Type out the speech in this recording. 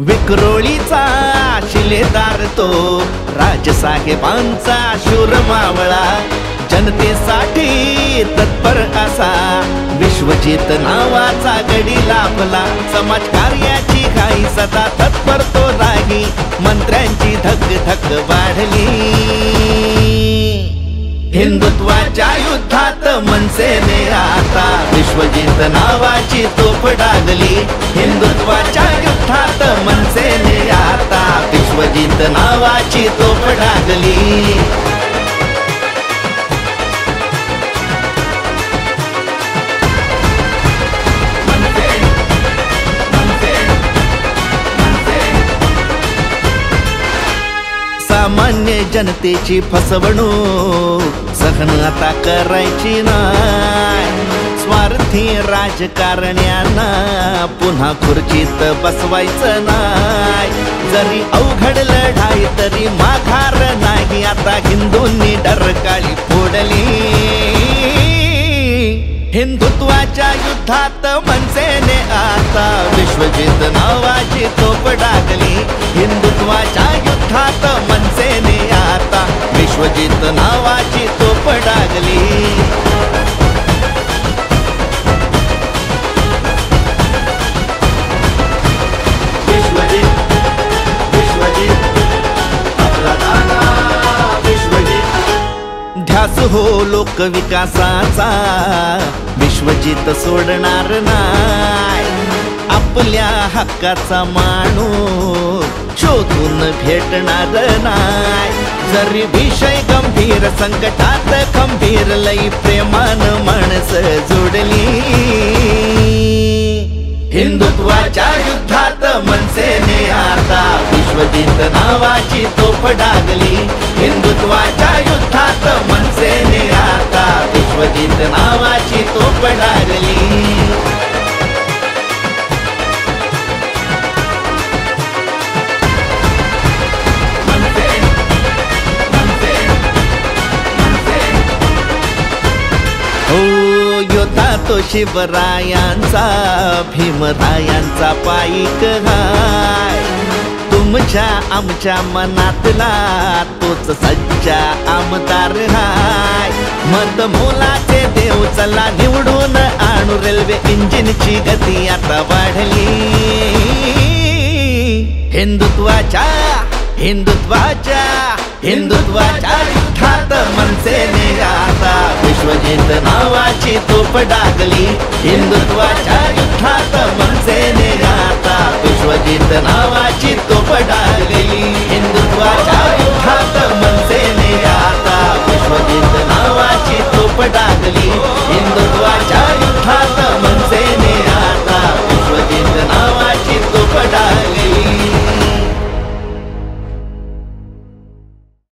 विक्रोळीचा शिलेदार तो राजसाहेबांचा शूर मावळा, जनतेसाठी तत्पर असा विश्वजित नावाचा गडी लाभला. समाजकार्याची घाई सदा तत्पर तो राही, मंत्र्यांची धक धक वाढली. हिंदुत्वाच्या युद्धात मनसेने आता विश्वजित नावाची तोफ डागली. हिंदुत्वाच्या युद्धात मनसेने आता विश्वजित नावाची तोफ डागली. सामान्य जनतेची फसवणूक सहन आता करायची नाही. स्वार्थी राजकारण्यांना पुन्हा खुर्चीत बसवायचं नाही. जरी अवघड लढाई तरी माघार नाही. आता हिंदूंनी डरकाळी फोडली. हिंदुत्वाच्या युद्धात मनसेने आता विश्वजित नावाची तोफ डागली. हिंदुत्वाच्या युद्धात मनसेने आता विश्वजित नावाची तोफ डागली. ध्यास हो लोक विकासाचा विश्वजित सोडणार नाही. आपल्या हक्काचा माणूस शोधून भेटणार नाही. जरी विषय गंभीर संकटात खंबीर लई प्रेमान माणस जोडली. हिंदुत्वाच्या युद्धात मनसेने आता विश्वजित नावाची तोफ डागली. हिंदुत्वाच्या युद्धात मनसेने आता विश्वजित नावाची तोफ डागली. योद्धा तो शिवरायांचा भीमरायांचा पाईक हाय. तुमच्या आमच्या मनातला तोच सच्चा आमदार हाय. मत मोलाचे देव चला निवडून आणू. रेल्वे इंजिनची गती आता वाढली. हिंदुत्वाच्या हिंदुत्वाच्या हिंदुत्वाच्या युद्धात मनसेने आता विश्वजित नावाची तोफ डागली. हिंदुत्वाच्या युद्धात मनसेने आता विश्वजित नावा